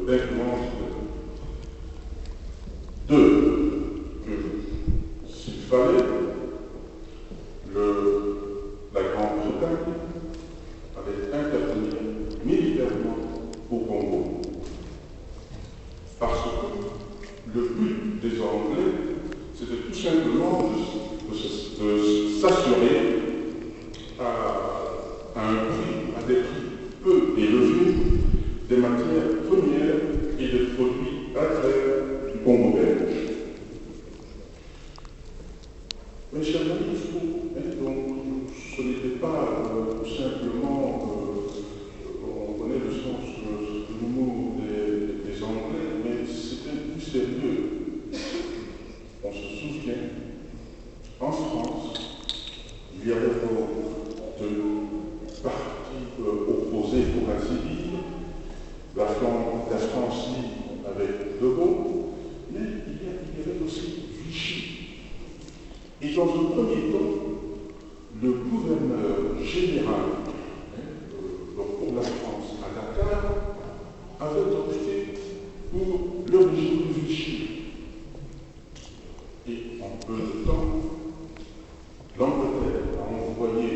d'influence. Deux, que s'il fallait, la Grande-Bretagne allait intervenir militairement au Congo, parce que le but des Anglais, c'était tout simplement de s'assurer à des prix peu élevés des matières premières et des produits agraires du Congo belge. Mes chers amis, donc, ce n'était pas tout simplement, on connaît le sens de l'humour des Anglais, mais c'était plus sérieux. On se souvient, en France, il y avait deux partis opposés pour ainsi dire, la France libre avec De Gaulle, mais il y avait aussi Vichy. Et dans un premier temps, le gouverneur général pour la France à Dakar avait opté pour le régime de Vichy. Et en peu de temps, l'Angleterre a envoyé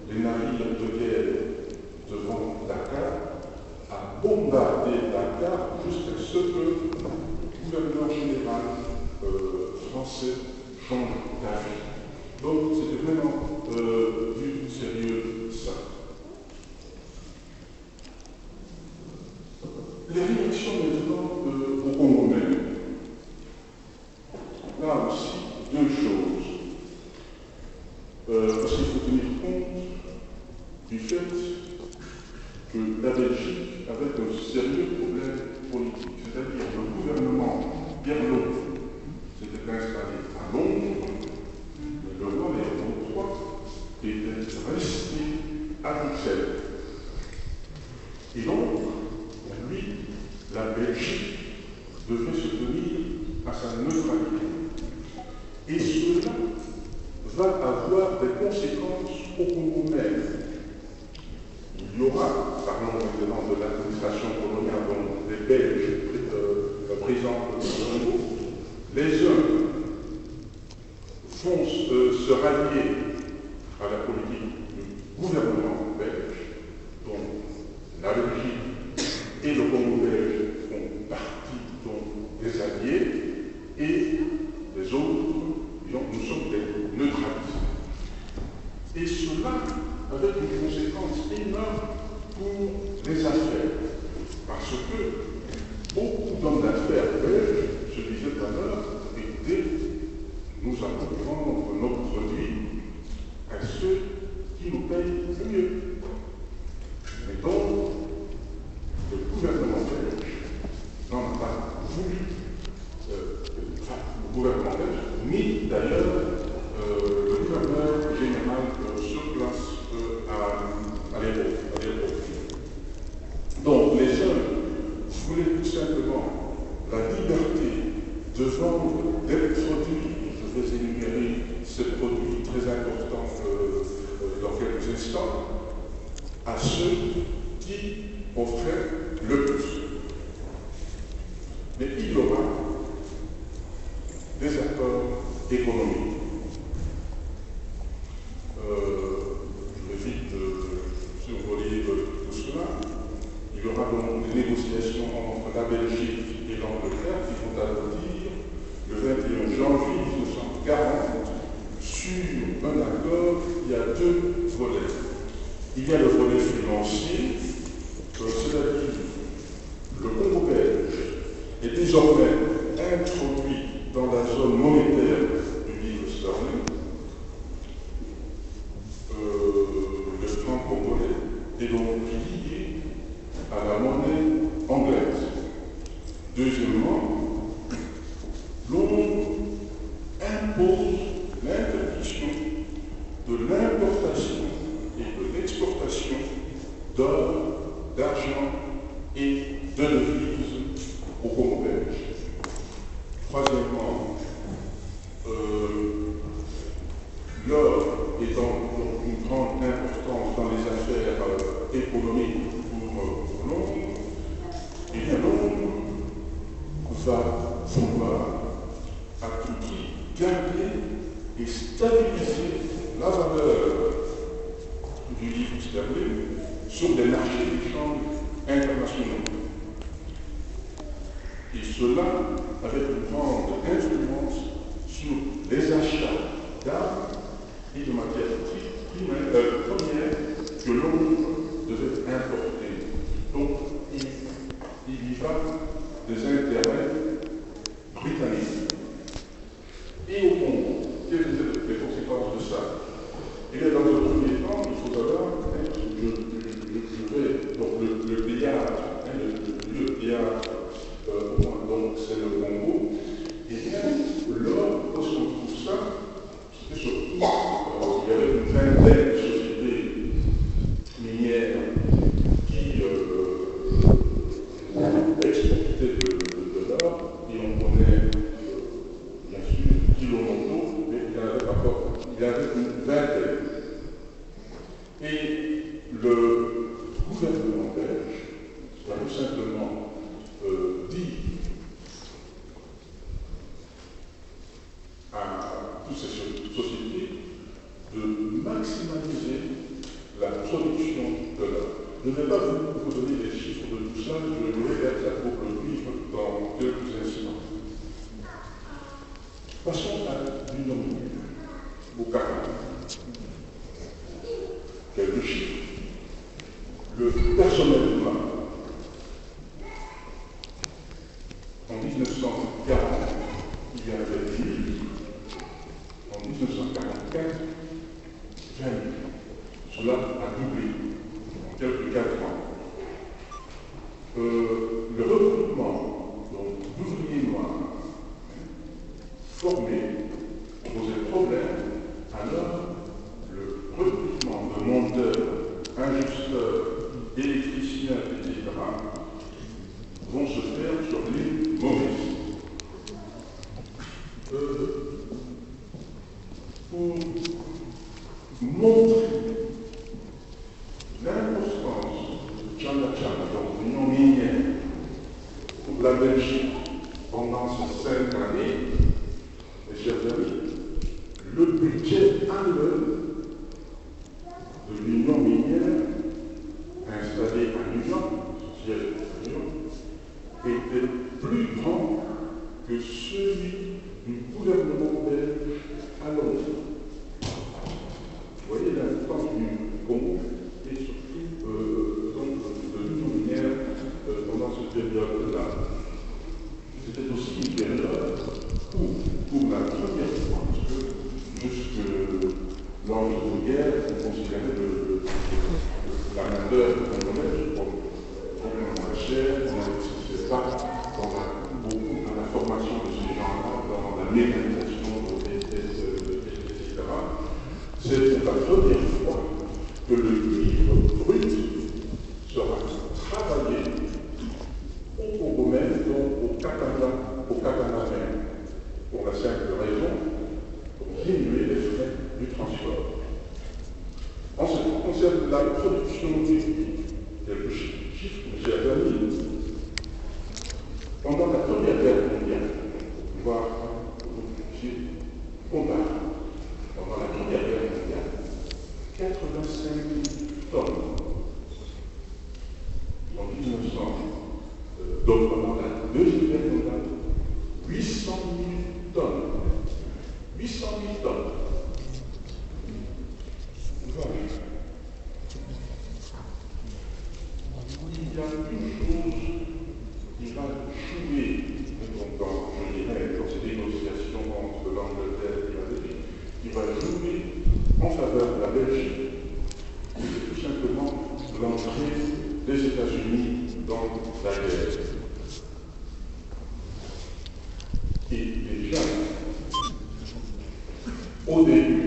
les navires de guerre devant Dakar, a bombardé Dakar jusqu'à ce que le gouverneur général français change d'avis. Donc c'était vraiment du sérieux ça. Les réactions maintenant au Congo même. Là aussi, deux choses. Parce qu'il faut tenir compte du fait que la Belgique avait un sérieux problème politique, c'est-à-dire le gouvernement Pierre-Loup s'était installé à Londres, mais le roi Léopold III était resté à Bruxelles. Et donc, lui, la Belgique devait se tenir à sa neutralité. Et cela va avoir des conséquences au Congo même. Il y aura, parlons maintenant de l'administration coloniale, donc des Belges présents au Congo, les uns vont se rallier à la politique du gouvernement belge, donc la Belgique et le Congo belge font partie donc, des alliés, et les autres, disons, nous sommes des neutralisés. Et cela avec une conséquence énorme pour les affaires. Parce que beaucoup d'hommes d'affaires belges se disaient alors, écoutez, nous allons vendre nos produits à ceux qui nous payent le mieux. Mais donc, le gouvernement belge n'en a pas voulu. Le gouvernement belge, ni d'ailleurs le gouverneur général sur place à l'époque. Donc les jeunes voulaient tout simplement la liberté de vendre des produits. Je vais énumérer ces produits très importants dans quelques instants, à ceux qui offraient le plus. Mais il y aura des accords économiques. Je vais vite survoler tout cela. Il y aura donc des négociations entre la Belgique et l'Angleterre qui vont aboutir le 21 janvier 1940 sur un accord qui a deux volets. Il y a le volet financier, c'est-à-dire le Congo belge est désormais introduit dans la zone monétaire du livre sterling. Le franc congolais est donc lié à la monnaie anglaise. Deuxièmement, Londres impose l'interdiction de l'importation et de l'exportation d'or, d'argent et de devises au Congo belge. Troisièmement, l'or étant une grande importance dans les affaires économiques pour Londres, et bien Londres va vouloir à tout prix garder et stabiliser la valeur du livre sterling sur des marchés d'échange internationaux. Et cela avec une grande influence sur les achats d'armes et de matières premières que Londres devait importer. Donc, il y va des intérêts britanniques. Et au Congo, quelles étaient les conséquences de ça? Et dans un premier temps, il faut savoir, je vais, donc le théâtre, le théâtre, donc c'est le Congo, et bien, lorsqu'on trouve ça, c'était surtout, il y avait une vingtaine de sociétés minières qui exportaient de l'or, et on connaît, bien sûr, Kilomoto, mais il y en avait pas encore, il y avait une vingtaine. Et le gouvernement belge va tout simplement dire à toutes ces sociétés de maximaliser la production de l'or. Je ne vais pas vous donner les chiffres de tout ça, je vais vous regarder ça pour le vivre dans quelques instants. Passons à l'union minière, au Canada. Quelques chiffres. Le personnel humain, en 1940, il y avait 10 000. En 1944, 20 000. Cela a doublé en quelques 4 ans. Le recrutement d'ouvriers noirs formés posait problème, alors le recrutement de monteurs, ajusteurs, électriciens, etc. vont se faire sur l'île Maurice. Pour montrer l'importance de Tchana-Tchana, donc l'union minière, pour la Belgique pendant ces 5 années, mes chers amis, le budget annuel de l'union minière installée à New York, son siège de l'union, était plus grand que celui du gouvernement belge à Londres. Vous voyez l'importance du Congo et surtout de l'union minière pendant cette période-là. C'était aussi une période où, pour la première fois, parce que jusque lors de la guerre, on considérait la main-d'œuvre congolaise comme moins chère, on n'investissait pas beaucoup dans la formation de ces gens-là, dans la mécanisation, etc. C'est pour la première fois que le cuivre brut sera travaillé au Congo même, donc au Katanga même, pour la simple raison pour diminuer les frais du transport. En ce qui concerne la production du cuivre, quelques chiffres, mes chers amis. Pendant la Première Guerre mondiale, voire vous puissiez comparer, pendant la Première Guerre mondiale, 85 000 tonnes. En 1900, donc pendant la Deuxième Guerre mondiale, 800 000 tonnes. 800 000 tonnes. Voilà. Il y a une chose qui va jouer, je dirais, dans ces négociations entre l'Angleterre et la Belgique, qui va jouer en faveur de la Belgique, c'est tout simplement l'entrée des États-Unis dans la guerre. Et déjà, au début,